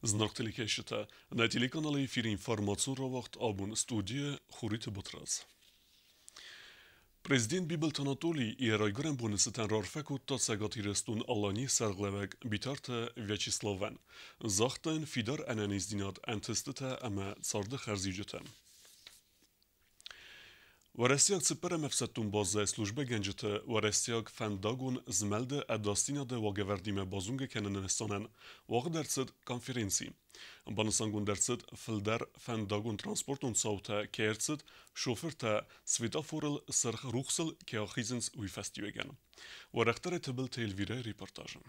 Знак телекешета. На телеканале эфир информацию равахт абун студия Хурита Бутраз. Президент Бибелт Анатолий и Райгорен Бунесетен Рарфекут Тацагатирестун Алани Сарглевек Битарта Вячеславен. Захтен Фидар Ананиздинат Антестета Ама Царда Харзиджетен. ورسیاق سپر مفسدتون بازه سلوجبه گنجته ورسیاق فنداگون زملده اداستینا ده واگوردیم بازونگ کننستانن واق درصد کنفرنسی. بانسانگون درصد فلدر فنداگون ترانسپورتون صوته که ارصد شوفر تا سویتافورل سرخ روخسل که آخیزنس ویفستیوگن. ورختر تبل تیلویره ریپورتاژن.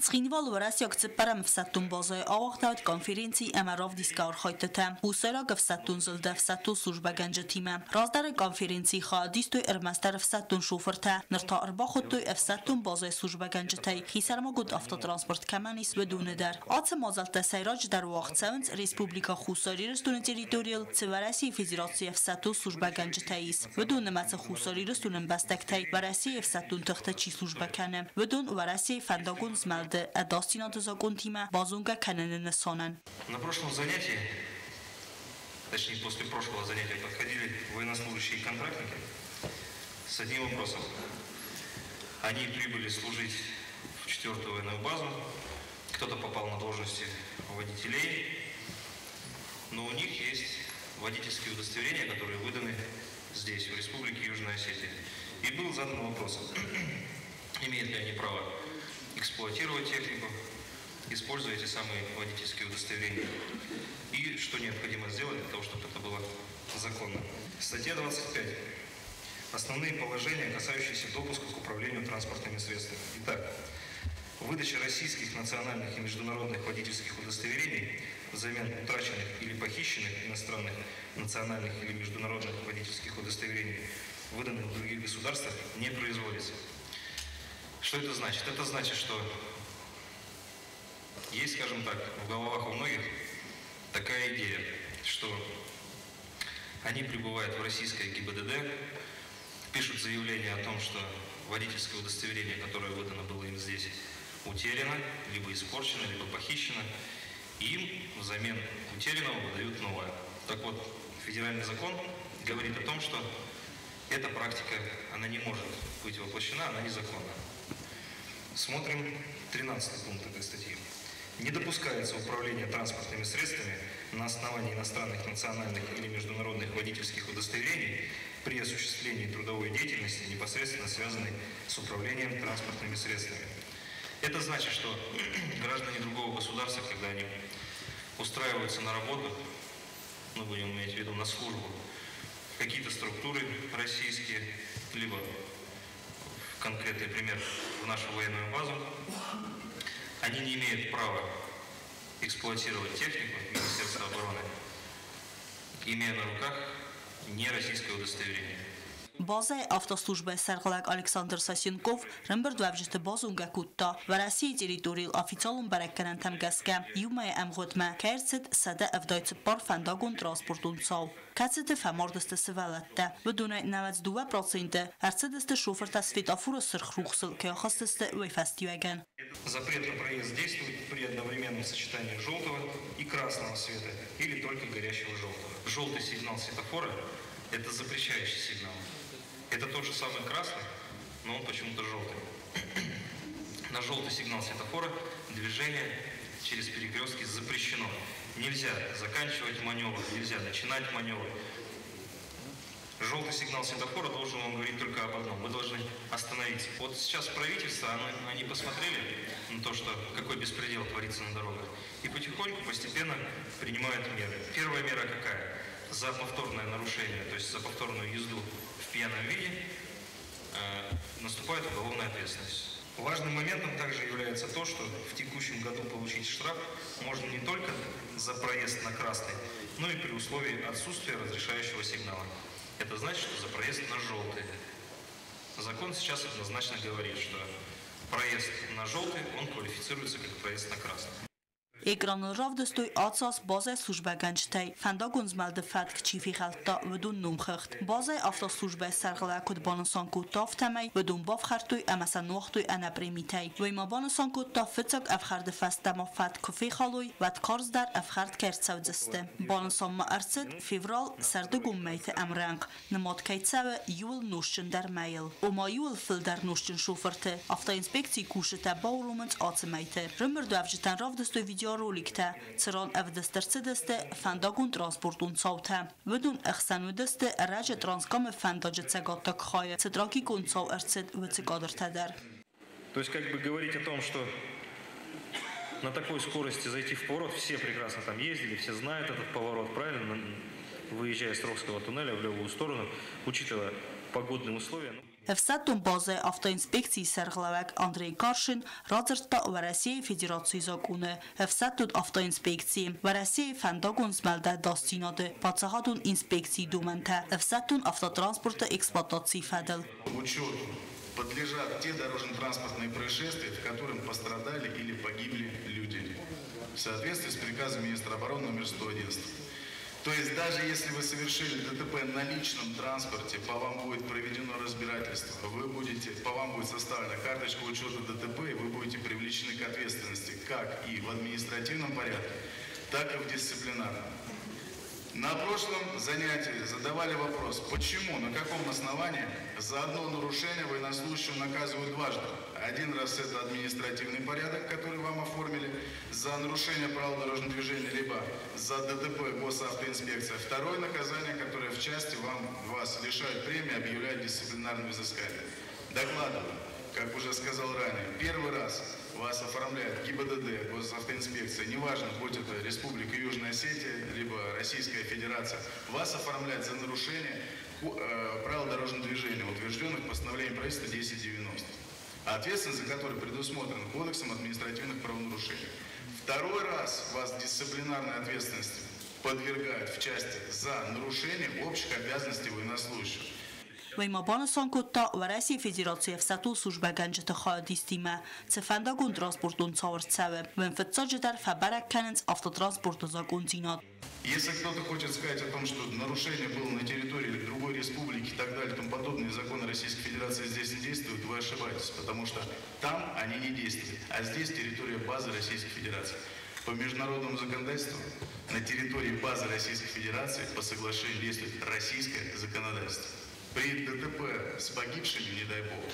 Schienwal ورسیاق سپر مفسدتون بازه آوختاد کنفرنسی امراف دیسکار خایتته. بوسرا گفستون زلده فستو سلوجبه گنج تیمه. رازدار کنفرنسی خادیستوی ارمستر فستون شوفرته. نرتا اربا خودتوی افستون بازه سلوجبه گنج تی. خیسرما گود افتوترانسپورت کمانیس و دونه در. آت مازلت سیراج در وقت سونز ریسپوبلیکا خوساری رستون تریتوریال سورسی فدراسی افستو سلوجبه گنج تیس. و دون مت خوساری رستون بستک تی. ورسی افستون تخت چی سلوجبه کنه. و دون ورسی فنداگون زمل На прошлом занятии, точнее после прошлого занятия, подходили военнослужащие и контрактники с одним вопросом. Они прибыли служить в 4-ю военную базу, кто-то попал на должности водителей, но у них есть водительские удостоверения, которые выданы здесь, в Республике Южная Осетия. И был задан вопрос, имеют ли они право эксплуатировать технику, используя эти самые водительские удостоверения. И что необходимо сделать для того, чтобы это было законно. Статья 25. Основные положения, касающиеся допуска к управлению транспортными средствами. Итак, выдача российских национальных и международных водительских удостоверений взамен утраченных или похищенных иностранных национальных или международных водительских удостоверений, выданных в других государствах, не производится. Что это значит? Это значит, что есть, скажем так, в головах у многих такая идея, что они прибывают в российское ГИБДД, пишут заявление о том, что водительское удостоверение, которое выдано было им здесь, утеряно, либо испорчено, либо похищено, и им взамен утерянного выдают новое. Так вот, федеральный закон говорит о том, что эта практика, она не может быть воплощена, она незаконна. Смотрим 13 пункт этой статьи. Не допускается управление транспортными средствами на основании иностранных, национальных или международных водительских удостоверений при осуществлении трудовой деятельности, непосредственно связанной с управлением транспортными средствами. Это значит, что граждане другого государства, когда они устраиваются на работу, мы будем иметь в виду на службу, какие-то структуры российские, либо конкретный пример в нашу военную базу, они не имеют права эксплуатировать технику Министерства обороны, имея на руках не российское удостоверение. База автослужбы Сарглак Александр Сасенков рэмберд вебжете базунга кутта вараси территориал официалун баракканан тамгаска юмай амготма керцет сада авдайц пар фандагун транспортун цал кацете фамардесте севалатта بدون 92% арцедесте шоферта светофора сырхрухсел кеохастесте уйфастиюаган. Запрет на проезд действует при одновременном сочетании желтого и красного света или только горящего желтого. Желтый сигнал светофора – это запрещающий сигнал. Это тот же самый красный, но он почему-то желтый. На желтый сигнал светофора движение через перекрестки запрещено. Нельзя заканчивать маневр, нельзя начинать маневр. Желтый сигнал светофора должен вам говорить только об одном. Вы должны остановиться. Вот сейчас правительство, они посмотрели на то, что какой беспредел творится на дорогах, и потихоньку, постепенно принимают меры. Первая мера какая? За повторное нарушение, то есть за повторную езду в пьяном виде, наступает уголовная ответственность. Важным моментом также является то, что в текущем году получить штраф можно не только за проезд на красный, но и при условии отсутствия разрешающего сигнала. Это значит, что за проезд на желтый. Закон сейчас однозначно говорит, что проезд на желтый, он квалифицируется как проезд на красный. Ekranı ravdestui atsas bazı slujba gençtey. Fendagun zmelde fetk çifi xalta vedun numxıxt. Bazı afta slujba sergla kod banısan kod taftemey vedun baf xartui emesen noxtui enepremitey. Veyma banısan kod ta fıtsak efxarde festema fet kofی خالوی و کارز در افخارد کرد سودسته. بانسام ما ارسد فیورال سردگم میت امرنگ نماد کیت سو یول نوشن در میل. و ما یول فل در نوشن شوفرته. افتا انسپکتی کوشته باورومنت آت میته. رمر دو افجتن راف دستو ویدیو رولیکته. سران افدستر سدسته فنداگون ترانسپورتون صوته. ودون اخسنو دسته راج ترانسکام فنداجت سگات تک خواهی. صدراکی کن صو ارسد و تقادر تدر. То есть как бы говорить о том, что на такой скорости зайти в поворот, все прекрасно там ездили, все знают этот поворот, правильно, выезжая с Ровского туннеля в левую сторону, учитывая погодные условия. Efsatun bazı avtoinspeksiyi serglavek Andrei Karşin razırtta ve Россия Federasyonu zakonu. Efsatun avtoinspeksiyi ve Россия fendagun zmelde dastinadı. Patsahadun inspeksiyi dumente. Efsatun avtotransporta eksploatatsiyi fedel. Подлежат те дорожно-транспортные происшествия, в которых пострадали или погибли люди, в соответствии с приказом министра обороны номер 111. То есть даже если вы совершили ДТП на личном транспорте, по вам будет проведено разбирательство, по вам будет составлена карточка учета ДТП, и вы будете привлечены к ответственности как и в административном порядке, так и в дисциплинарном. На прошлом занятии задавали вопрос, почему, на каком основании за одно нарушение военнослужащего наказывают дважды. Один раз это административный порядок, который вам оформили за нарушение правил дорожного движения, либо за ДТП госавтоинспекция. Второе наказание, которое в части вас лишают премии, объявляют дисциплинарным взысканием. Докладываю, как уже сказал ранее, первый раз вас оформляет ГИБДД, госавтоинспекция, неважно, будь это Республика Южная Осетия, либо Российская Федерация, вас оформляют за нарушение правил дорожного движения, утвержденных постановлением правительства 1090, ответственность за который предусмотрена Кодексом административных правонарушений. Второй раз вас дисциплинарной ответственности подвергают в части за нарушение общих обязанностей военнослужащих. ویما بانسان کتا و رئیس فدراسیون افساتو سوژبه گنجت خادیستیمه سفندگون ترانسپورتون صورت سوه و انفتاج در فبرک کننز автотранспорта زاگون زیناد. Если кто-то хочет сказать о том, что нарушение было на территории другой республики и так далее, тому подобные законы Российской Федерации здесь не действуют, вы ошибаетесь, потому что там они не действуют, а здесь территория базы Российской Федерации. По международному законодательству на территории базы Российской Федерации по соглашению действует российское законодательство. При ДТП с погибшими, не дай бог,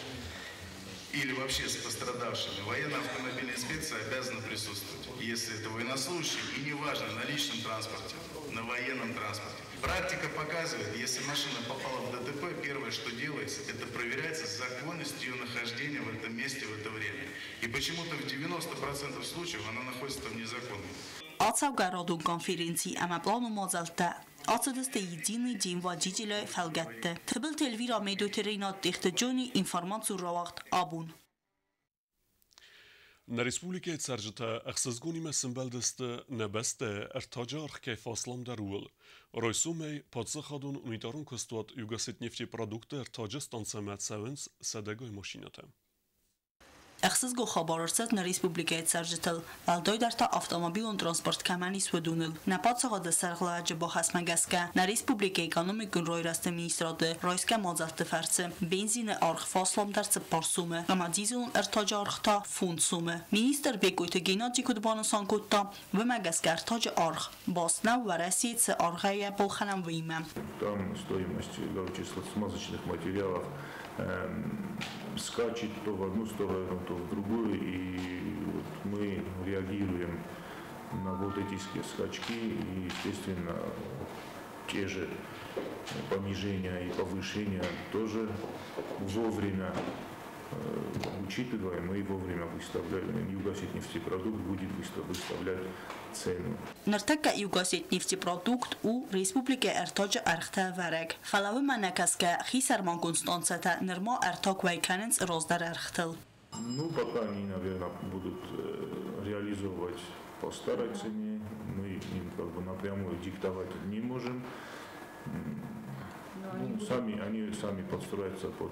или вообще с пострадавшими, военная автомобильная инспекция обязана присутствовать. Если это военнослужащий, и неважно, на личном транспорте, на военном транспорте. Практика показывает, если машина попала в ДТП, первое, что делается, это проверяется законность ее нахождения в этом месте в это время. И почему-то в 90% случаев она находится там незаконно. Ացավգարոդուն կոնֆերենցի ամապլանու մոզալտա Ացադստե իդինի դինվա ջիջիլը ֆալգատտը Թբլ տելվիրա մեդոթերինա տիխտը ջոնի ինֆորմացու ռավաղտ աբուն Na Republike Cergeta achsazgunime symbeldeste nebeste ertajar ke faslam darul. Roisumei podsachadun unitarun kostuat jugasitnifti produkte ertajestan semet sevens sedegoj mashinate. Ախսыз գոխաբարարցած նա ռեսպուբլիկայի ցարժտել վալդոյ դարտա ավտոմոբիլն տրանսպորտ կամանի սուդունել նապացողը սարղլաճը բոխասմագասկա նա ռեսպուբլիկայի էկոնոմիկն ռոյրաստը մինիստրոդը ռոյսկա մոզալտը ֆարցը բենզինը արխ ֆոսլոմ դարձը պարսումը կամադիզուն երթաջը արխտա ֆունցումը մինիստր բեկույթը գենադի կուդբանոսան կուտտա վմագասկա երթաջը արխ բոսնա վարասիցը արղայա պոլխանամ վիմը Там стоимость смазочных материалов скачет то в одну сторону, то в другую, и вот мы реагируем на вот эти скачки, и, естественно, те же понижения и повышения тоже вовремя учитываем и вовремя выставляем. Югосетнефтепродукт будет выставлять цену. Նրտակա Югосетнефтепродукт ու Ռեսպուբլիկա Էրթոջը արխտա վարակ։ Ֆալավը մանակասկա խիսարման կոնստանցատա նրմա Էրթոք վայքանենց ռոզդար արխտել։ Ну, пока они, наверное, будут реализовывать по старой цене. Мы им как бы напрямую диктовать не можем. Ну, они сами подстроятся под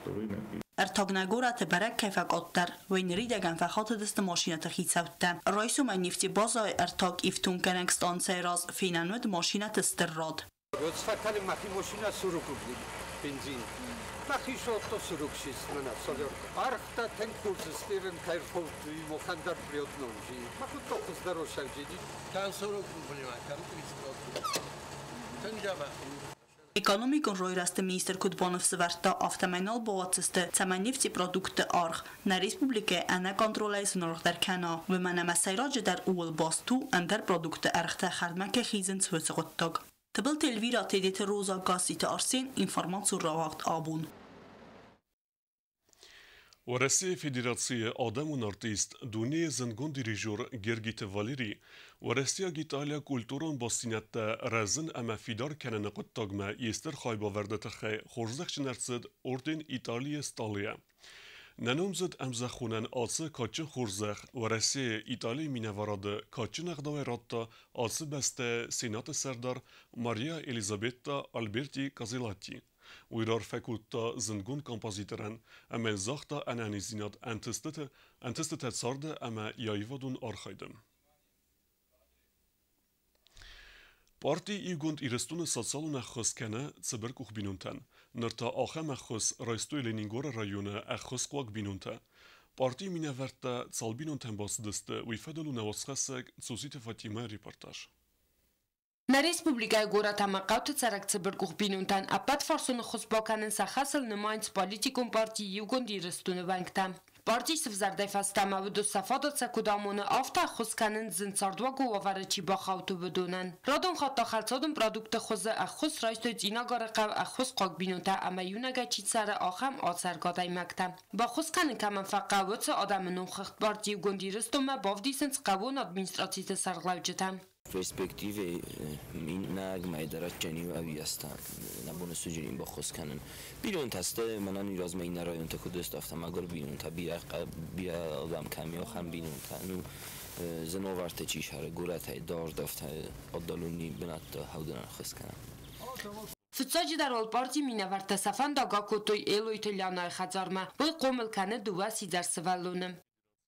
рынок. Ertagnagura teberek kefakottar, vejneri degan fachate deste maschine te hitsaute. Roisum ein nifti bozoi ertag iftun keneng stanse raz finanued maschine te sterrod. Rozfatali machi maschine surukubli, benzin. Machi shotto surukshis mana solor. Arkhta ten kursisteren kairfovdi mokhandar priodnonji. Machi tokuz daroshavjidi. Kan surukubli makam isprot. Tanjaba. Ekonomikon roiraste minister Kudbonov svarta avtaminal bovatsiste cemenifti produkte arg na Respublike ana kontrolejs norg der kana ve mana masajraje der uol bastu under produkte ergte khadmake khizen svetsgottag. Tabel telvira tedite roza gasite arsin informatsiyon ravagt abun. У России Федерации Адамун артист Дуни Зангун дирижер Гергите Валери у Россия Италия культурон басинятта разын ама фидар канана قطاقما يستر خايبا وردت خي خورزخ شنرسد أردن إيطاليا ستاليا ننومزد امزخونن آسه کاچه خورزخ و رسیه ایتالی مینواراده کاچه نقدای راتا آسه بسته سینات سردار ماریا الیزابتا آلبرتی کازیلاتی ویرار فکوتا زنگون کمپازیترن اما زاختا انانیزینات انتستت سارده اما یایوادون آرخایدم. پارتی ایگوند ایرستون سالسالون اخوز کنه صبر کوخ بینونتن. نرتا آخم اخوز رایستوی لینینگور رایونه اخوز قواق بینونته. پارتی مینورتا سال بینونتن باس دسته ویفدلو نواسخسک سوسیت فاطمه ریپورتاج. На республикай гората мақавты царакцыбыр гухбинунтан апат фарсуны хусбаканын сахасыл нымайнц политикум партии югонди рыстуны вангтам. Партий сывзардай фастама выду сафадатса кудамуны афта хусканын зынцардва гуаварычи бахауту выдунан. Радон хатта халцадын продукты хузы ахус райстой дзинагары қав ахус қог бинунта ама юнага чицары ахам ацаргадай мактам. Ба хусканын каман фаққа вëцы адамын ухыхт партии югонди рыстума бавдисынц қавун администрацийты сарглавчытам. perspektive nag majdaračení aviasta na bonusu jirin bakhos kanan بیرون تسته منان نیاز می نرایون تا کدست افتم اگر بیرون تا بیا آدم کمی آخر بیرون تا نو زنوارت چی شهر گورت های دار دفت آدالونی بنات هودن خس کنم. فتصاجی در آل پارتی می نورد سفن داغا کتوی ایلو ایتالیانای خزارمه بای قومل کنه دو سیزر سوالونم.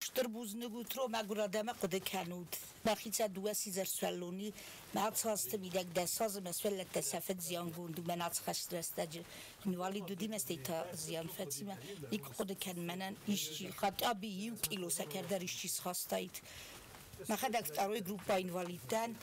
شتربوز نگوترو مگورادم قد کنود. بخیت دو سیزر سوالونی معصاست میدک دستاز مسئله تسافت زیان گوند و مناط خشت رستج نوالی دودی مسیتا زیان فتیمه یک قد کن منن ایشی خط آبی یو کیلو سکردر ایشیس خواستید. مخدک تروی گروپ اینوالیدن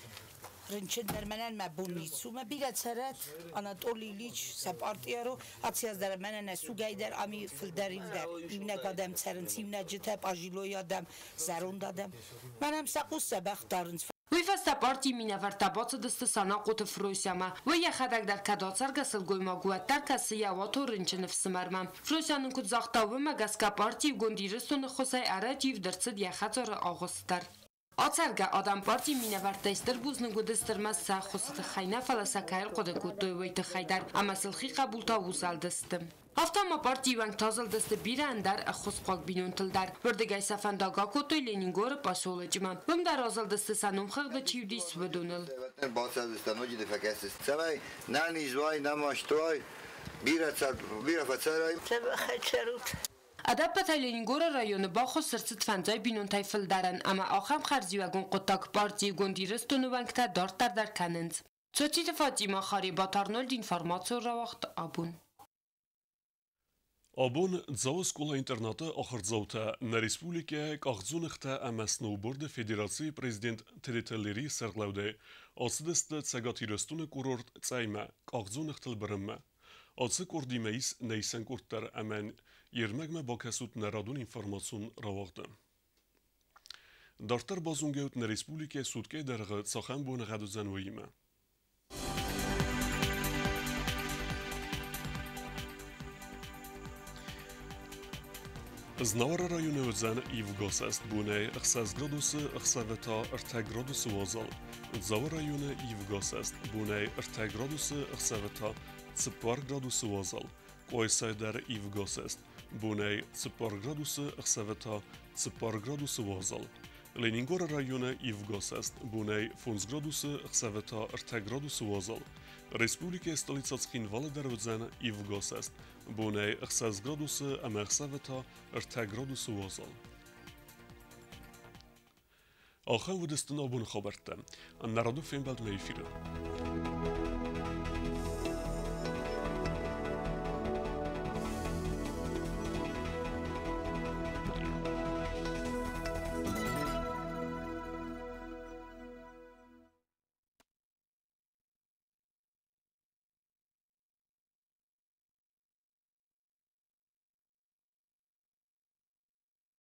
رنچن در منن مبونیسو ما بیرد سرت آناتولی لیچ سپارتیا رو اتیاز در منن سوگای در امی فلدری در ایمنه کادم سرنسیم نجتب آجیلو یادم زرون دادم منم سقوس سبخت دارن ویفسته پارتی مینورد باز دست سنا قط فروسیما و یه خدک در کداتر گسل گویما گوت در کسی یواتو رنچن نفسمرمم فروسیانن کد زاختا و مگس که پارتی گندیرستون خسای عراجیو درصد یه خطر آغستر آترگه آدم پارتی مینورد استر بوزن گودستر مسا خصت خینا فلسکایل قد کوتوی ویت خیدر اما سلخی قبول تا وصل دستم. هفته ما پارتی ونگ تازل دست بیرن در اخوز قاق بینونتل در وردگای سفن داگا کوتوی لینینگور پاسول جمان بم در آزل دست سنم خرد چیودیس ودونل. باصل دستانو جد فکست. سوای نانیزوای نماشتوای بیره فتسرای. خیچروت. ادب پتایلینگور رایون باخو سرست فنزای بینون تایفل دارن اما آخم خرزی و گون قطاق پارتی گوندیرستون وانگتا دارتر در کننز. سوچیت فاطمه خاری با تارنولد اینفارماتسو را وقت آبون. آبون زاو سکولا اینترناتا آخر زاوتا نا ریسپولیکه کاغزونختا اما سنوبورد فدراسی پریزیدنت تریتلیری سرگلاوده آسدست تساگاتی رستون کورورت تسایما کاغزونختل برمه. آسه کردی میس نیسن کردتر امان یرمگم با کسوت نرادون اینفارماسیون راوغده. دارتر بازونگوت نا ریسپولیکه سودکه درغه ساخن بون غدو زنویمه. Znawara rajony Odzan i w Gosest bunej 6 gradusy 4 gradusy wazal. Znawara rajony i w Gosest bunej 4 gradusy 4 gradusy wazal. Koysayder i w Gosest bunej 4 gradusy 4 gradusy wazal. Leningor rajony i w Gosest bunej 5 gradusy 4 gradusy wazal. Respublike stolicatskin valedervudzen ivgos est, bune 6 gradusy emersaveta 10 gradusy wozol. آخر ودستن آبون خبرته. النرادو فين بعد ما يفيره.